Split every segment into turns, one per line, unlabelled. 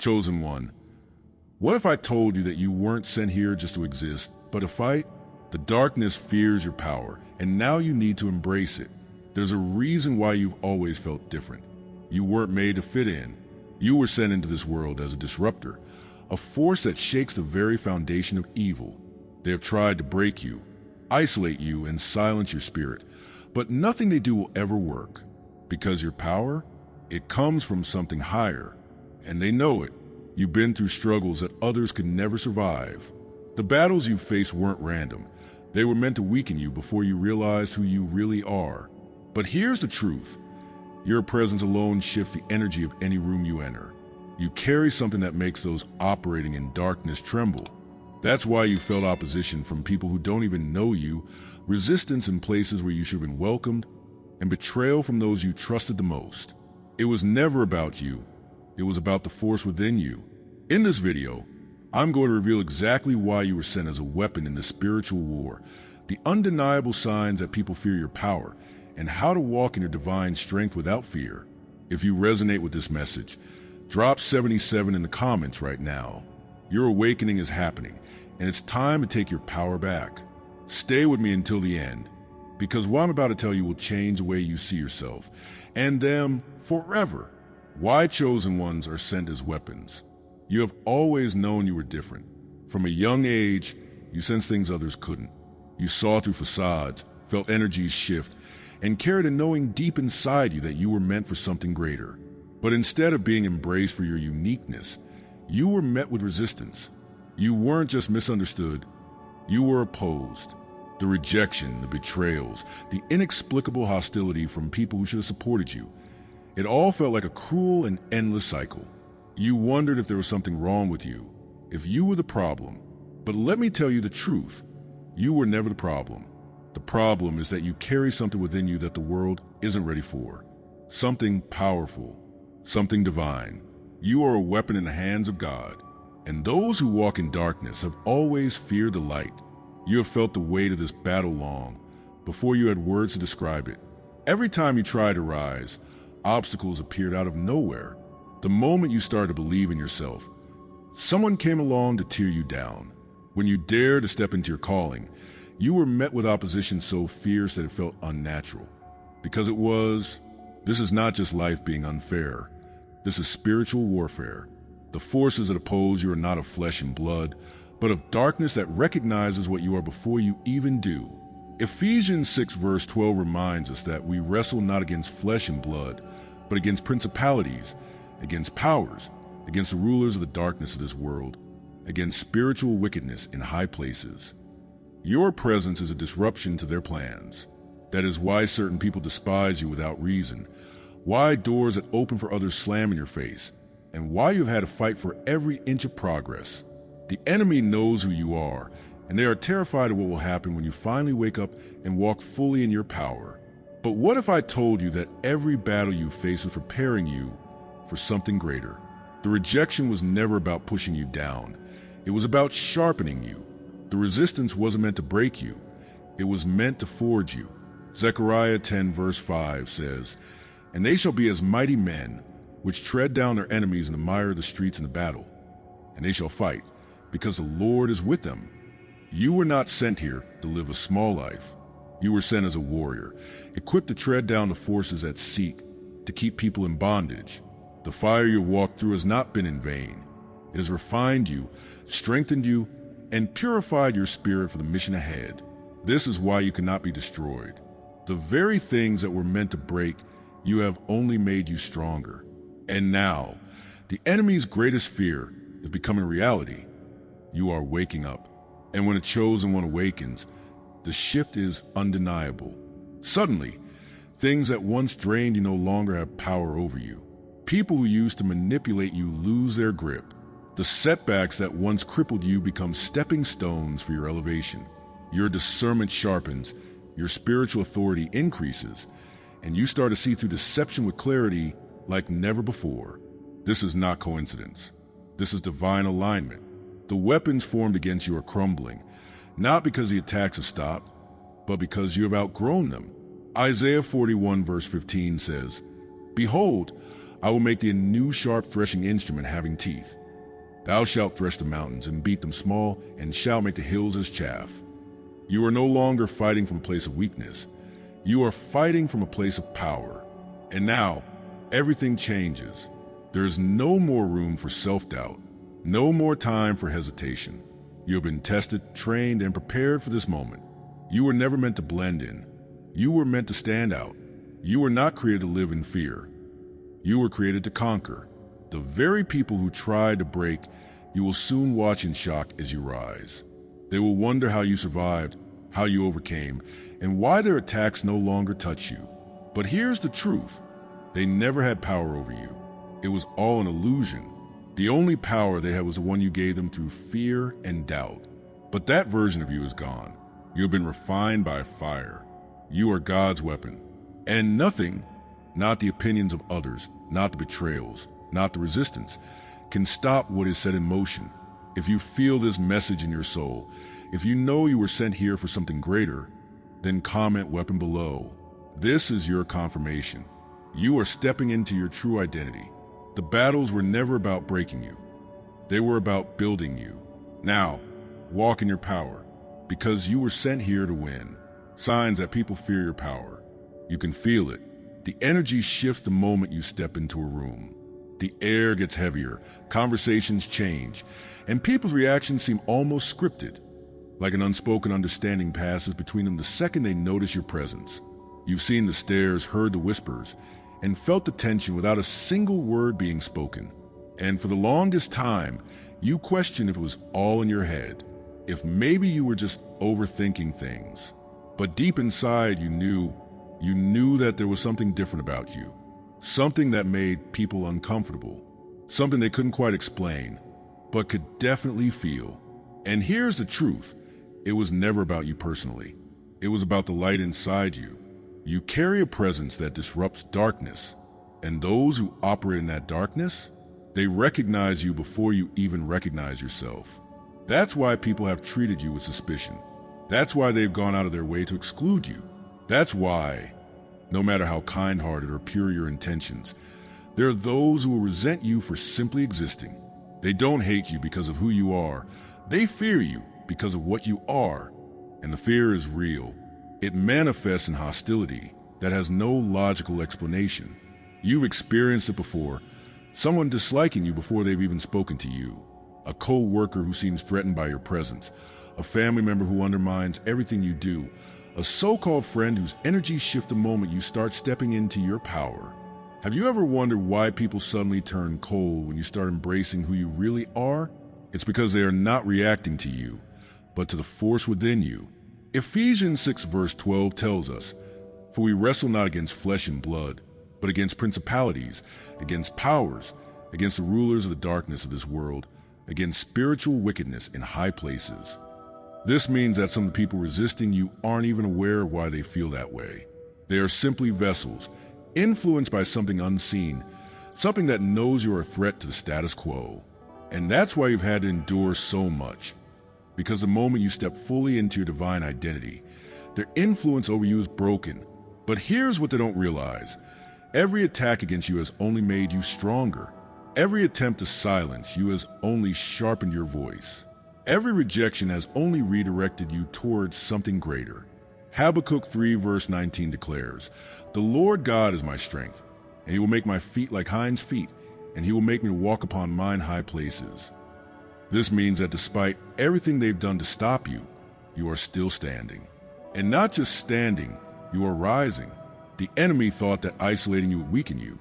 Chosen one, what if I told you that you weren't sent here just to exist, but to fight? The darkness fears your power, and now you need to embrace it. There's a reason why you've always felt different. You weren't made to fit in. You were sent into this world as a disruptor, a force that shakes the very foundation of evil. They have tried to break you, isolate you, and silence your spirit, but nothing they do will ever work, because your power, it comes from something higher, and they know it. You've been through struggles that others could never survive. The battles you faced weren't random. They were meant to weaken you before you realized who you really are. But here's the truth. Your presence alone shifts the energy of any room you enter. You carry something that makes those operating in darkness tremble. That's why you felt opposition from people who don't even know you, resistance in places where you should have been welcomed, and betrayal from those you trusted the most. It was never about you. It was about the force within you. In this video, I'm going to reveal exactly why you were sent as a weapon in the spiritual war, the undeniable signs that people fear your power, and how to walk in your divine strength without fear. If you resonate with this message, drop 77 in the comments right now. Your awakening is happening, and it's time to take your power back. Stay with me until the end, because what I'm about to tell you will change the way you see yourself, and them forever. Why chosen ones are sent as weapons. You have always known you were different. From a young age, you sensed things others couldn't. You saw through facades, felt energies shift, and carried a knowing deep inside you that you were meant for something greater. But instead of being embraced for your uniqueness, you were met with resistance. You weren't just misunderstood, you were opposed. The rejection, the betrayals, the inexplicable hostility from people who should have supported you. It all felt like a cruel and endless cycle. You wondered if there was something wrong with you, if you were the problem. But let me tell you the truth. You were never the problem. The problem is that you carry something within you that the world isn't ready for. Something powerful, something divine. You are a weapon in the hands of God. And those who walk in darkness have always feared the light. You have felt the weight of this battle long, before you had words to describe it. Every time you tried to rise, obstacles appeared out of nowhere. The moment you started to believe in yourself, someone came along to tear you down. When you dared to step into your calling, you were met with opposition so fierce that it felt unnatural. Because this is not just life being unfair. This is spiritual warfare. The forces that oppose you are not of flesh and blood, but of darkness that recognizes what you are before you even do. Ephesians 6 verse 12 reminds us that we wrestle not against flesh and blood, but against principalities, against powers, against the rulers of the darkness of this world, against spiritual wickedness in high places. Your presence is a disruption to their plans. That is why certain people despise you without reason, why doors that open for others slam in your face, and why you've had to fight for every inch of progress. The enemy knows who you are, and they are terrified of what will happen when you finally wake up and walk fully in your power. But what if I told you that every battle you face was preparing you for something greater? The rejection was never about pushing you down. It was about sharpening you. The resistance wasn't meant to break you. It was meant to forge you. Zechariah 10 verse 5 says, "And they shall be as mighty men, which tread down their enemies in the mire of the streets in the battle. And they shall fight, because the Lord is with them." You were not sent here to live a small life. You were sent as a warrior, equipped to tread down the forces that seek to keep people in bondage. The fire you walked through has not been in vain. It has refined you, strengthened you, and purified your spirit for the mission ahead. This is why you cannot be destroyed. The very things that were meant to break you have only made you stronger. And now, the enemy's greatest fear is becoming reality. You are waking up. And when a chosen one awakens, the shift is undeniable. Suddenly, things that once drained you no longer have power over you. People who used to manipulate you lose their grip. The setbacks that once crippled you become stepping stones for your elevation. Your discernment sharpens, your spiritual authority increases, and you start to see through deception with clarity like never before. This is not coincidence. This is divine alignment. The weapons formed against you are crumbling, not because the attacks have stopped, but because you have outgrown them. Isaiah 41 verse 15 says, "Behold, I will make thee a new sharp threshing instrument having teeth. Thou shalt thresh the mountains and beat them small, and shalt make the hills as chaff. You are no longer fighting from a place of weakness. You are fighting from a place of power. And now, everything changes. There is no more room for self-doubt, no more time for hesitation. You have been tested, trained, and prepared for this moment. You were never meant to blend in. You were meant to stand out. You were not created to live in fear. You were created to conquer. The very people who tried to break, you will soon watch in shock as you rise. They will wonder how you survived, how you overcame, and why their attacks no longer touch you. But here's the truth. They never had power over you. It was all an illusion. The only power they had was the one you gave them through fear and doubt. But that version of you is gone. You have been refined by fire. You are God's weapon. And nothing, not the opinions of others, not the betrayals, not the resistance, can stop what is set in motion. If you feel this message in your soul, if you know you were sent here for something greater, then comment weapon below. This is your confirmation. You are stepping into your true identity. The battles were never about breaking you. They were about building you. Now, walk in your power, because you were sent here to win. Signs that people fear your power. You can feel it. The energy shifts the moment you step into a room. The air gets heavier, conversations change, and people's reactions seem almost scripted. Like an unspoken understanding passes between them the second they notice your presence. You've seen the stares, heard the whispers, and felt the tension without a single word being spoken. And for the longest time, you questioned if it was all in your head, if maybe you were just overthinking things. But deep inside, you knew that there was something different about you, something that made people uncomfortable, something they couldn't quite explain, but could definitely feel. And here's the truth. It was never about you personally. It was about the light inside you. You carry a presence that disrupts darkness, and those who operate in that darkness, they recognize you before you even recognize yourself. That's why people have treated you with suspicion. That's why they've gone out of their way to exclude you. That's why, no matter how kind-hearted or pure your intentions, there are those who will resent you for simply existing. They don't hate you because of who you are. They fear you because of what you are. And the fear is real. It manifests in hostility that has no logical explanation. You've experienced it before. Someone disliking you before they've even spoken to you. A co-worker who seems threatened by your presence. A family member who undermines everything you do. A so-called friend whose energy shifts the moment you start stepping into your power. Have you ever wondered why people suddenly turn cold when you start embracing who you really are? It's because they are not reacting to you, but to the force within you. Ephesians 6 verse 12 tells us, "For we wrestle not against flesh and blood, but against principalities, against powers, against the rulers of the darkness of this world, against spiritual wickedness in high places." This means that some of the people resisting you aren't even aware of why they feel that way. They are simply vessels, influenced by something unseen, something that knows you're a threat to the status quo. And that's why you've had to endure so much. Because the moment you step fully into your divine identity, their influence over you is broken. But here's what they don't realize. Every attack against you has only made you stronger. Every attempt to silence you has only sharpened your voice. Every rejection has only redirected you towards something greater. Habakkuk 3 verse 19 declares, "The Lord God is my strength, and he will make my feet like hinds' feet, and he will make me walk upon mine high places." This means that despite everything they've done to stop you, you are still standing. And not just standing, you are rising. The enemy thought that isolating you would weaken you,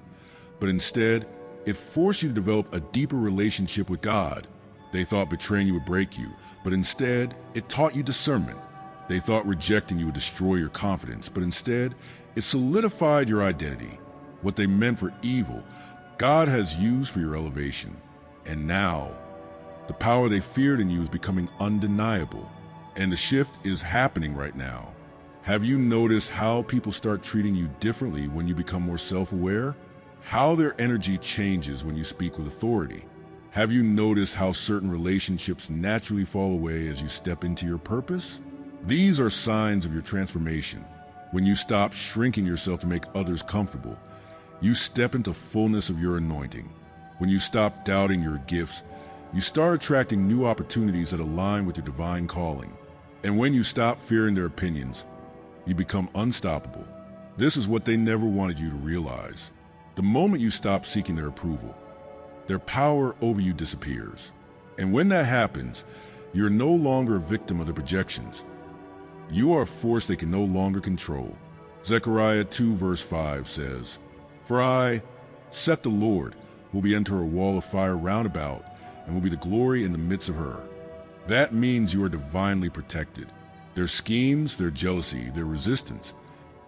but instead, it forced you to develop a deeper relationship with God. They thought betraying you would break you, but instead, it taught you discernment. They thought rejecting you would destroy your confidence, but instead, it solidified your identity. What they meant for evil, God has used for your elevation. And now, the power they feared in you is becoming undeniable, and the shift is happening right now. Have you noticed how people start treating you differently when you become more self-aware? How their energy changes when you speak with authority? Have you noticed how certain relationships naturally fall away as you step into your purpose? These are signs of your transformation. When you stop shrinking yourself to make others comfortable, You step into fullness of your anointing. When you stop doubting your gifts, you start attracting new opportunities that align with your divine calling. And when you stop fearing their opinions, you become unstoppable. This is what they never wanted you to realize. The moment you stop seeking their approval, their power over you disappears. And when that happens, you're no longer a victim of their projections. You are a force they can no longer control. Zechariah 2 verse 5 says, "For I, saith the Lord, will be unto her a wall of fire round about, and will be the glory in the midst of her." That means you are divinely protected. Their schemes, their jealousy, their resistance,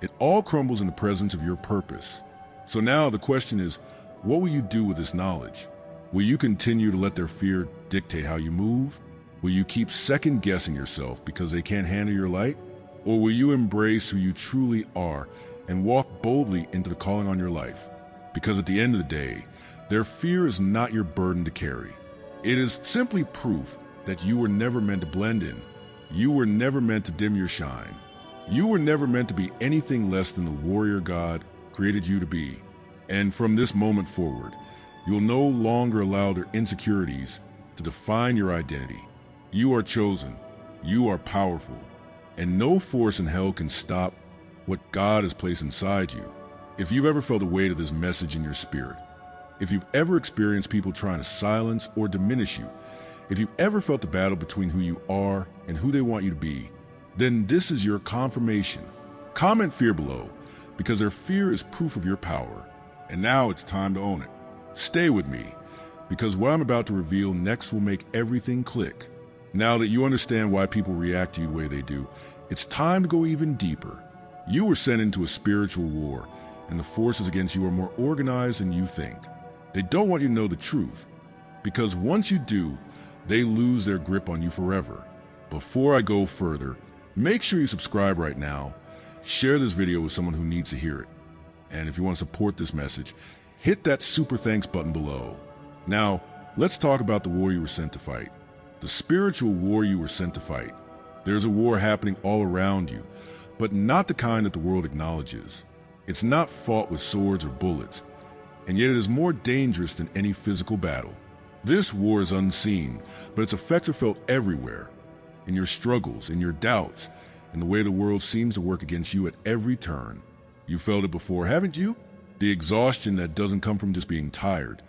it all crumbles in the presence of your purpose. So now the question is, what will you do with this knowledge? Will you continue to let their fear dictate how you move? Will you keep second-guessing yourself because they can't handle your light? Or will you embrace who you truly are and walk boldly into the calling on your life? Because at the end of the day, their fear is not your burden to carry. It is simply proof that you were never meant to blend in. You were never meant to dim your shine. You were never meant to be anything less than the warrior God created you to be. And from this moment forward, you'll no longer allow their insecurities to define your identity. You are chosen, you are powerful, and no force in hell can stop what God has placed inside you. If you've ever felt the weight of this message in your spirit, if you've ever experienced people trying to silence or diminish you, if you've ever felt the battle between who you are and who they want you to be, then this is your confirmation. Comment fear below, because their fear is proof of your power. And now it's time to own it. Stay with me, because what I'm about to reveal next will make everything click. Now that you understand why people react to you the way they do, it's time to go even deeper. You were sent into a spiritual war, and the forces against you are more organized than you think. They don't want you to know the truth, because once you do, they lose their grip on you forever. Before I go further, make sure you subscribe right now, share this video with someone who needs to hear it. And if you want to support this message, hit that super thanks button below. Now, let's talk about the war you were sent to fight. The spiritual war you were sent to fight. There's a war happening all around you, but not the kind that the world acknowledges. It's not fought with swords or bullets, and yet it is more dangerous than any physical battle. This war is unseen, but its effects are felt everywhere. In your struggles, in your doubts, in the way the world seems to work against you at every turn. You felt it before, haven't you? The exhaustion that doesn't come from just being tired,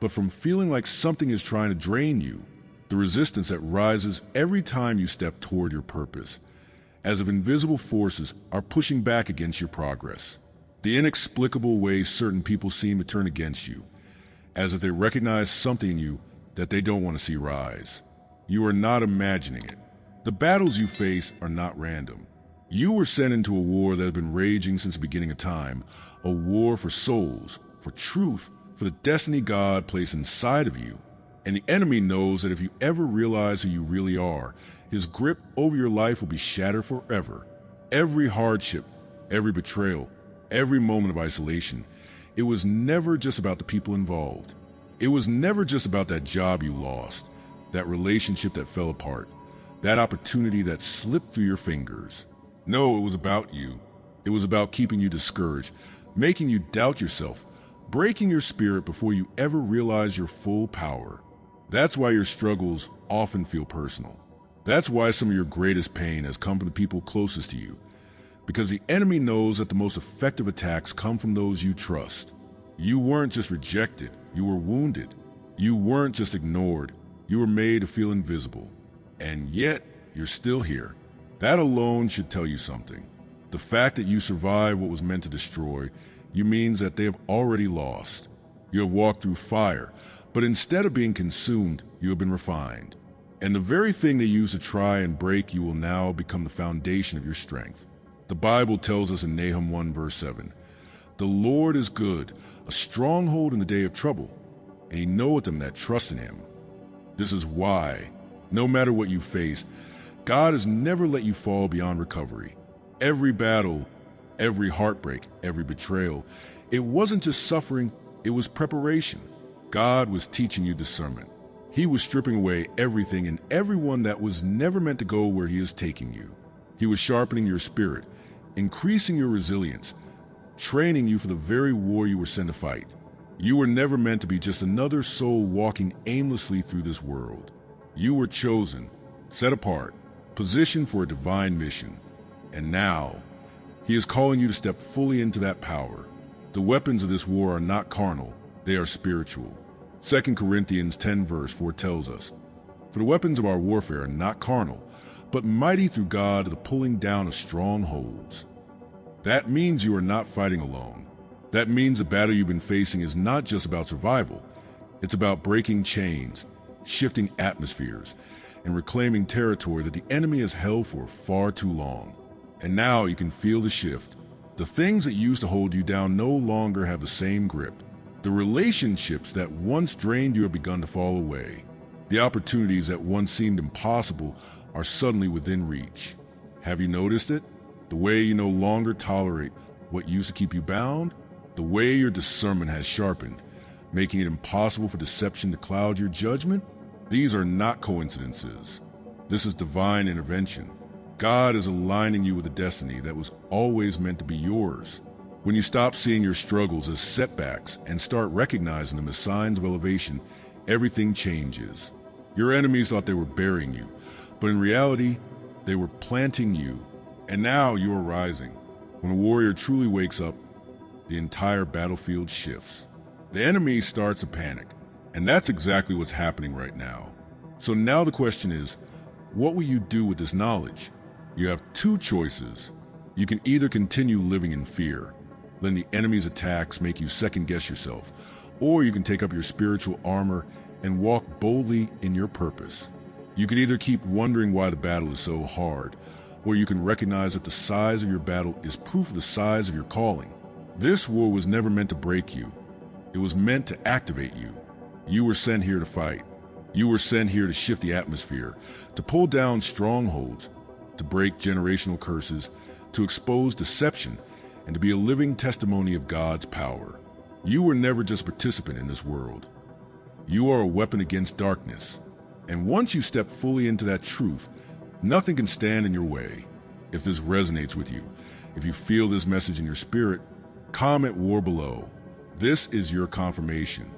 but from feeling like something is trying to drain you. The resistance that rises every time you step toward your purpose, as if invisible forces are pushing back against your progress. The inexplicable ways certain people seem to turn against you, as if they recognize something in you that they don't want to see rise. You are not imagining it. The battles you face are not random. You were sent into a war that has been raging since the beginning of time, a war for souls, for truth, for the destiny God placed inside of you. And the enemy knows that if you ever realize who you really are, his grip over your life will be shattered forever. Every hardship, every betrayal, every moment of isolation, it was never just about the people involved. It was never just about that job you lost, that relationship that fell apart, that opportunity that slipped through your fingers. No, it was about you. It was about keeping you discouraged, making you doubt yourself, breaking your spirit before you ever realize your full power. That's why your struggles often feel personal. That's why some of your greatest pain has come from the people closest to you. Because the enemy knows that the most effective attacks come from those you trust. You weren't just rejected, you were wounded. You weren't just ignored, you were made to feel invisible. And yet, you're still here. That alone should tell you something. The fact that you survived what was meant to destroy you means that they have already lost. You have walked through fire, but instead of being consumed, you have been refined. And the very thing they used to try and break you will now become the foundation of your strength. The Bible tells us in Nahum 1 verse 7, "The Lord is good, a stronghold in the day of trouble, and he knoweth them that trust in him." This is why, no matter what you face, God has never let you fall beyond recovery. Every battle, every heartbreak, every betrayal, it wasn't just suffering, it was preparation. God was teaching you discernment. He was stripping away everything and everyone that was never meant to go where he is taking you. He was sharpening your spirit, increasing your resilience, training you for the very war you were sent to fight. You were never meant to be just another soul walking aimlessly through this world. You were chosen, set apart, positioned for a divine mission. And now, He is calling you to step fully into that power. The weapons of this war are not carnal, they are spiritual. 2 Corinthians 10 verse 4 tells us, "For the weapons of our warfare are not carnal, but mighty through God to the pulling down of strongholds." That means you are not fighting alone. That means the battle you've been facing is not just about survival. It's about breaking chains, shifting atmospheres, and reclaiming territory that the enemy has held for far too long. And now you can feel the shift. The things that used to hold you down no longer have the same grip. The relationships that once drained you have begun to fall away. The opportunities that once seemed impossible are suddenly within reach. Have you noticed it? The way you no longer tolerate what used to keep you bound? The way your discernment has sharpened, making it impossible for deception to cloud your judgment? These are not coincidences. This is divine intervention. God is aligning you with a destiny that was always meant to be yours. When you stop seeing your struggles as setbacks and start recognizing them as signs of elevation, everything changes. Your enemies thought they were burying you, but in reality, they were planting you. And now you are rising. When a warrior truly wakes up, the entire battlefield shifts. The enemy starts to panic, and that's exactly what's happening right now. So now the question is, what will you do with this knowledge? You have two choices. You can either continue living in fear, letting the enemy's attacks make you second-guess yourself, or you can take up your spiritual armor and walk boldly in your purpose. You can either keep wondering why the battle is so hard, or you can recognize that the size of your battle is proof of the size of your calling. This war was never meant to break you. It was meant to activate you. You were sent here to fight. You were sent here to shift the atmosphere, to pull down strongholds, to break generational curses, to expose deception, and to be a living testimony of God's power. You were never just a participant in this world. You are a weapon against darkness. And once you step fully into that truth, nothing can stand in your way. If this resonates with you, if you feel this message in your spirit, comment war below. This is your confirmation.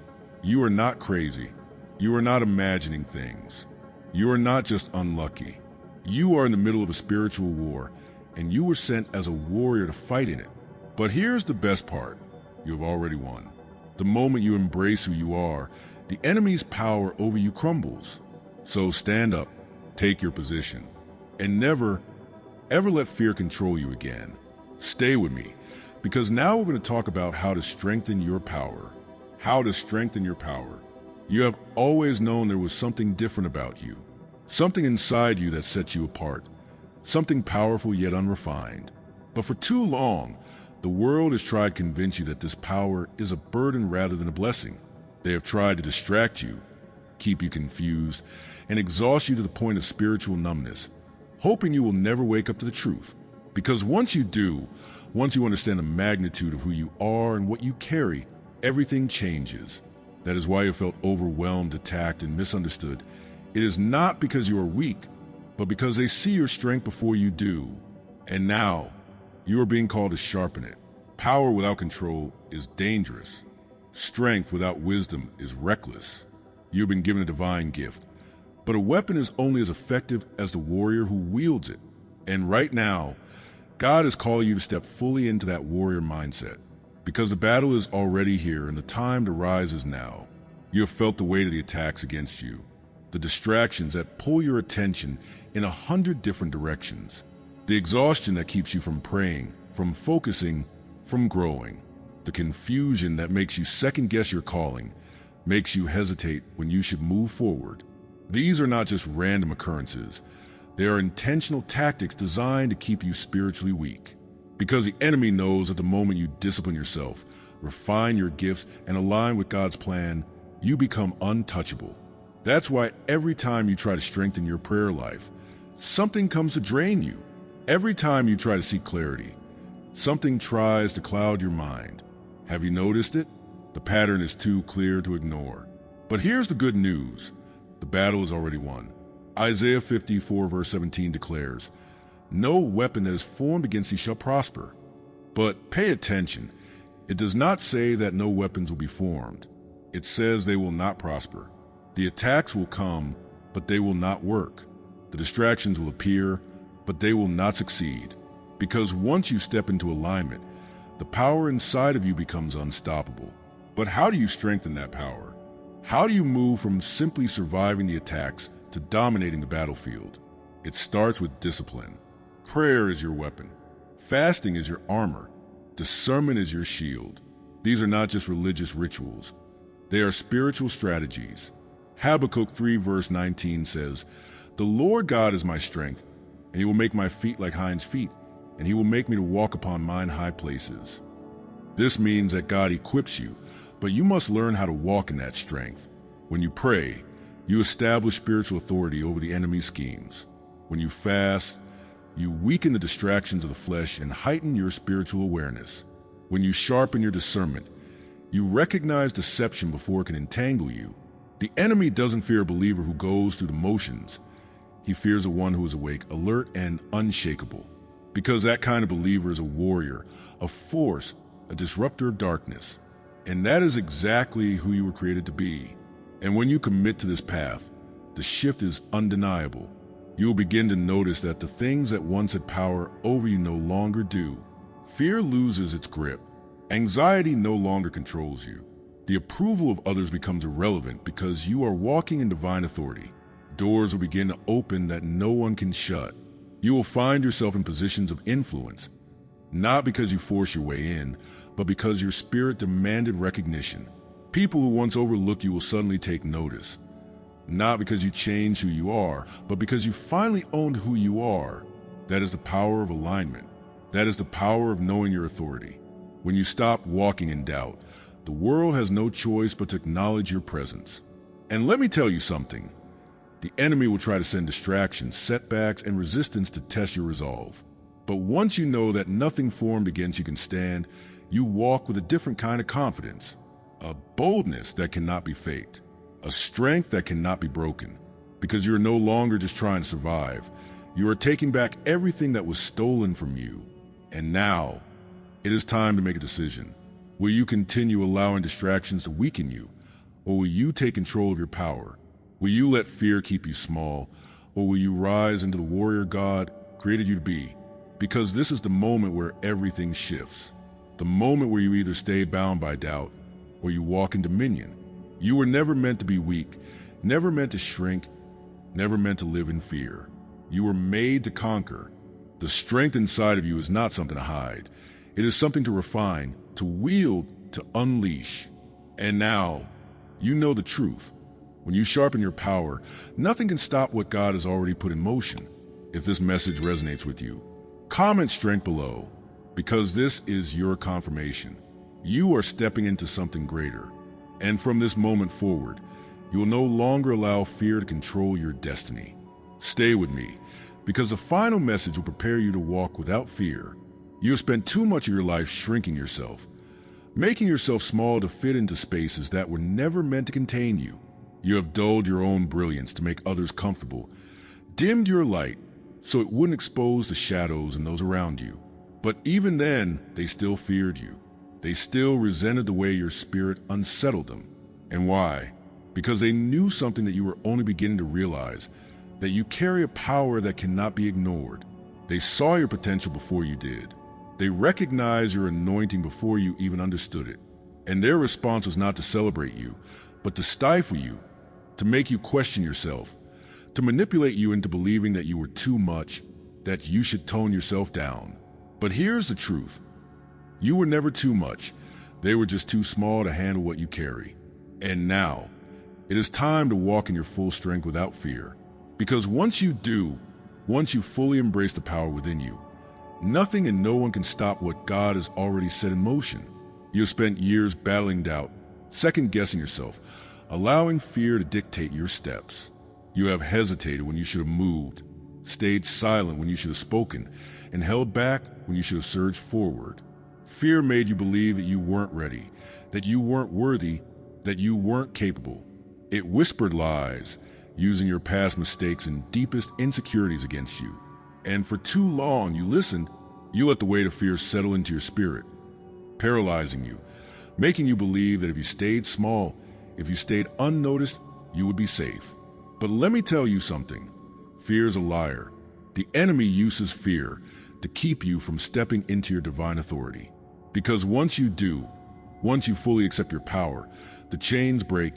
You are not crazy. You are not imagining things. You are not just unlucky. You are in the middle of a spiritual war, and you were sent as a warrior to fight in it. But here's the best part. You have already won. The moment you embrace who you are, the enemy's power over you crumbles. So stand up, take your position, and never, ever let fear control you again. Stay with me, because now we're going to talk about how to strengthen your power. How to strengthen your power. You have always known there was something different about you. Something inside you that sets you apart. Something powerful yet unrefined. But for too long, the world has tried to convince you that this power is a burden rather than a blessing. They have tried to distract you, keep you confused, and exhaust you to the point of spiritual numbness, hoping you will never wake up to the truth. Because once you do, once you understand the magnitude of who you are and what you carry, everything changes. That is why you felt overwhelmed, attacked, and misunderstood. It is not because you are weak, but because they see your strength before you do. And now, you are being called to sharpen it. Power without control is dangerous. Strength without wisdom is reckless. You have been given a divine gift, but a weapon is only as effective as the warrior who wields it. And right now, God is calling you to step fully into that warrior mindset, because the battle is already here and the time to rise is now. You have felt the weight of the attacks against you, the distractions that pull your attention in 100 different directions, the exhaustion that keeps you from praying, from focusing, from growing, the confusion that makes you second-guess your calling, makes you hesitate when you should move forward. These are not just random occurrences. They are intentional tactics designed to keep you spiritually weak. Because the enemy knows that the moment you discipline yourself, refine your gifts, and align with God's plan, you become untouchable. That's why every time you try to strengthen your prayer life, something comes to drain you. Every time you try to seek clarity, something tries to cloud your mind. Have you noticed it? The pattern is too clear to ignore. But here's the good news. The battle is already won. Isaiah 54 verse 17 declares, "No weapon that is formed against thee shall prosper, But pay attention. It does not say that no weapons will be formed. It says they will not prosper. The attacks will come, but they will not work. The distractions will appear, but they will not succeed. Because once you step into alignment, the power inside of you becomes unstoppable. But how do you strengthen that power? How do you move from simply surviving the attacks to dominating the battlefield? It starts with discipline. Prayer is your weapon. Fasting is your armor. Discernment is your shield. These are not just religious rituals. They are spiritual strategies. Habakkuk 3 verse 19 says, "The Lord God is my strength, and he will make my feet like hinds' feet, and he will make me to walk upon mine high places." This means that God equips you, but you must learn how to walk in that strength. When you pray, you establish spiritual authority over the enemy's schemes. When you fast, you weaken the distractions of the flesh and heighten your spiritual awareness. When you sharpen your discernment, you recognize deception before it can entangle you. The enemy doesn't fear a believer who goes through the motions. He fears the one who is awake, alert, and unshakable. Because that kind of believer is a warrior, a force, a disruptor of darkness. And that is exactly who you were created to be. And when you commit to this path, the shift is undeniable. You will begin to notice that the things that once had power over you no longer do. Fear loses its grip. Anxiety no longer controls you. The approval of others becomes irrelevant because you are walking in divine authority. Doors will begin to open that no one can shut. You will find yourself in positions of influence, not because you force your way in, but because your spirit demanded recognition. People who once overlooked you will suddenly take notice. Not because you changed who you are, but because you finally owned who you are. That is the power of alignment. That is the power of knowing your authority. When you stop walking in doubt, the world has no choice but to acknowledge your presence. And let me tell you something. The enemy will try to send distractions, setbacks, and resistance to test your resolve. But once you know that nothing formed against you can stand, you walk with a different kind of confidence, a boldness that cannot be faked, a strength that cannot be broken, because you're no longer just trying to survive. You are taking back everything that was stolen from you. And now, it is time to make a decision. Will you continue allowing distractions to weaken you, or will you take control of your power? Will you let fear keep you small, or will you rise into the warrior God created you to be? Because this is the moment where everything shifts. The moment where you either stay bound by doubt, or you walk in dominion. You were never meant to be weak, never meant to shrink, never meant to live in fear. You were made to conquer. The strength inside of you is not something to hide. It is something to refine, to wield, to unleash. And now, you know the truth. When you sharpen your power, nothing can stop what God has already put in motion. If this message resonates with you, comment strength below, because this is your confirmation. You are stepping into something greater. And from this moment forward, you will no longer allow fear to control your destiny. Stay with me, because the final message will prepare you to walk without fear. You have spent too much of your life shrinking yourself, making yourself small to fit into spaces that were never meant to contain you. You have dulled your own brilliance to make others comfortable, dimmed your light so it wouldn't expose the shadows in those around you. But even then, they still feared you. They still resented the way your spirit unsettled them. And why? Because they knew something that you were only beginning to realize, that you carry a power that cannot be ignored. They saw your potential before you did. They recognized your anointing before you even understood it. And their response was not to celebrate you, but to stifle you, to make you question yourself, to manipulate you into believing that you were too much, that you should tone yourself down. But here's the truth. You were never too much. They were just too small to handle what you carry. And now, it is time to walk in your full strength without fear. Because once you do, once you fully embrace the power within you, nothing and no one can stop what God has already set in motion. You have spent years battling doubt, second-guessing yourself, allowing fear to dictate your steps. You have hesitated when you should have moved, stayed silent when you should have spoken, and held back when you should have surged forward. Fear made you believe that you weren't ready, that you weren't worthy, that you weren't capable. It whispered lies, using your past mistakes and deepest insecurities against you. And for too long you listened, You let the weight of fear settle into your spirit, paralyzing you, making you believe that if you stayed small, if you stayed unnoticed, you would be safe. But let me tell you something. Fear is a liar. The enemy uses fear to keep you from stepping into your divine authority. Because once you do, once you fully accept your power, the chains break,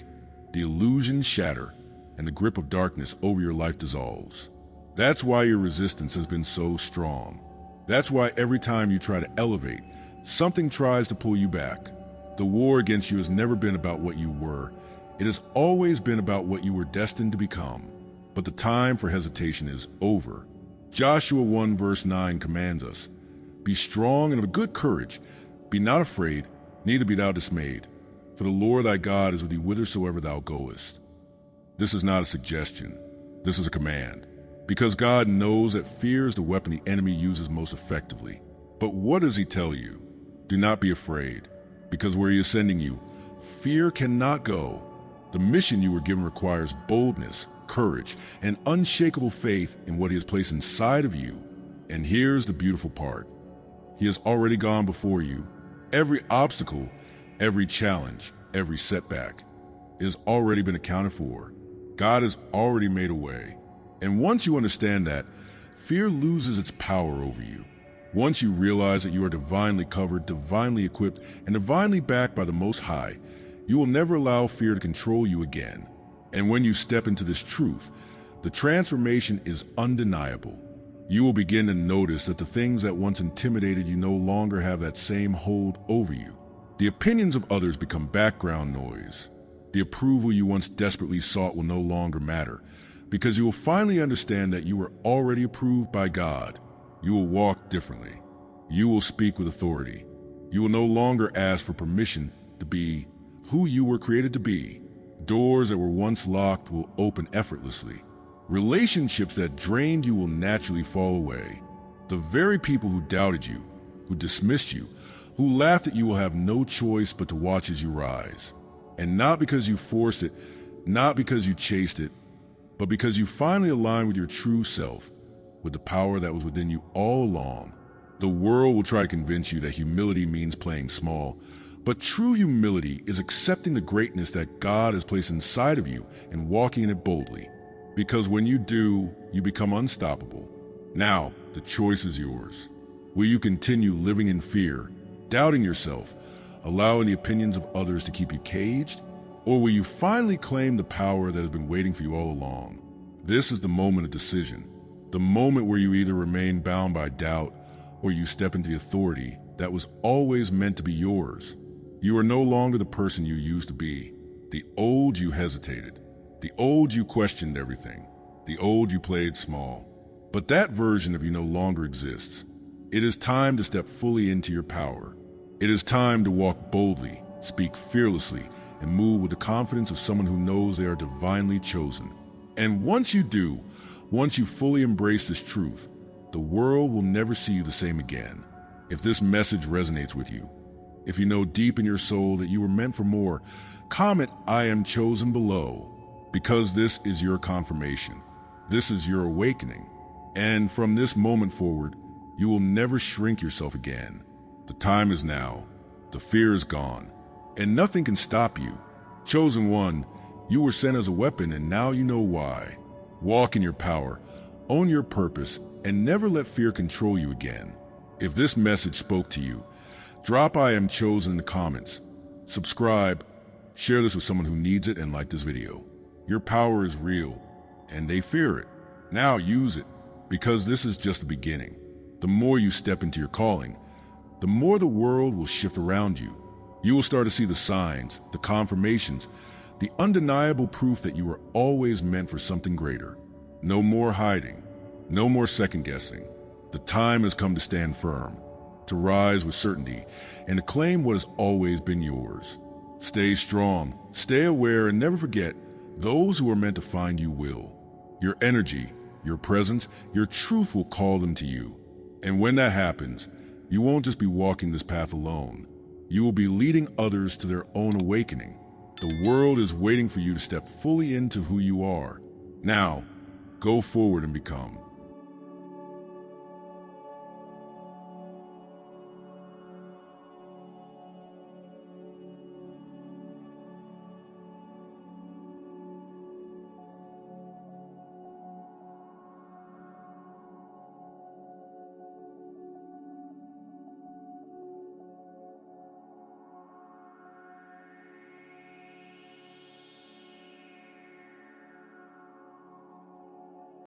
the illusions shatter, and the grip of darkness over your life dissolves. That's why your resistance has been so strong. That's why every time you try to elevate, something tries to pull you back. The war against you has never been about what you were. It has always been about what you were destined to become. But the time for hesitation is over. Joshua 1 verse 9 commands us, "Be strong and of good courage. Be not afraid, neither be thou dismayed. For the Lord thy God is with thee whithersoever thou goest." This is not a suggestion. This is a command. Because God knows that fear is the weapon the enemy uses most effectively. But what does he tell you? Do not be afraid, because where he is sending you, fear cannot go. The mission you were given requires boldness, courage, and unshakable faith in what he has placed inside of you. And here's the beautiful part. He has already gone before you. Every obstacle, every challenge, every setback has already been accounted for. God has already made a way. And once you understand that, fear loses its power over you. Once you realize that you are divinely covered, divinely equipped, and divinely backed by the Most High, you will never allow fear to control you again. And when you step into this truth, the transformation is undeniable. You will begin to notice that the things that once intimidated you no longer have that same hold over you. The opinions of others become background noise. The approval you once desperately sought will no longer matter, because you will finally understand that you were already approved by God. You will walk differently. You will speak with authority. You will no longer ask for permission to be who you were created to be. Doors that were once locked will open effortlessly. Relationships that drained you will naturally fall away. The very people who doubted you, who dismissed you, who laughed at you will have no choice but to watch as you rise. And not because you forced it, not because you chased it, but because you finally aligned with your true self, with the power that was within you all along. The world will try to convince you that humility means playing small, but true humility is accepting the greatness that God has placed inside of you and walking in it boldly. Because when you do, you become unstoppable. Now, the choice is yours. Will you continue living in fear, doubting yourself, allowing the opinions of others to keep you caged? Or will you finally claim the power that has been waiting for you all along? This is the moment of decision. The moment where you either remain bound by doubt or you step into the authority that was always meant to be yours. You are no longer the person you used to be. The old you hesitated. The old you questioned everything. The old you played small. But that version of you no longer exists. It is time to step fully into your power. It is time to walk boldly, speak fearlessly, and move with the confidence of someone who knows they are divinely chosen. And once you do, once you fully embrace this truth, the world will never see you the same again. If this message resonates with you, if you know deep in your soul that you were meant for more, comment "I am chosen" below, because this is your confirmation. This is your awakening. And from this moment forward, you will never shrink yourself again. The time is now. The fear is gone. And nothing can stop you. Chosen one, you were sent as a weapon, and now you know why. Walk in your power, own your purpose, and never let fear control you again. If this message spoke to you, drop "I am chosen" in the comments. Subscribe, share this with someone who needs it, and like this video. Your power is real, and they fear it. Now use it, because this is just the beginning. The more you step into your calling, the more the world will shift around you. You will start to see the signs, the confirmations, the undeniable proof that you were always meant for something greater. No more hiding, no more second-guessing. The time has come to stand firm, to rise with certainty, and to claim what has always been yours. Stay strong, stay aware, and never forget, those who are meant to find you will. Your energy, your presence, your truth will call them to you. And when that happens, you won't just be walking this path alone. You will be leading others to their own awakening. The world is waiting for you to step fully into who you are. Now, go forward and become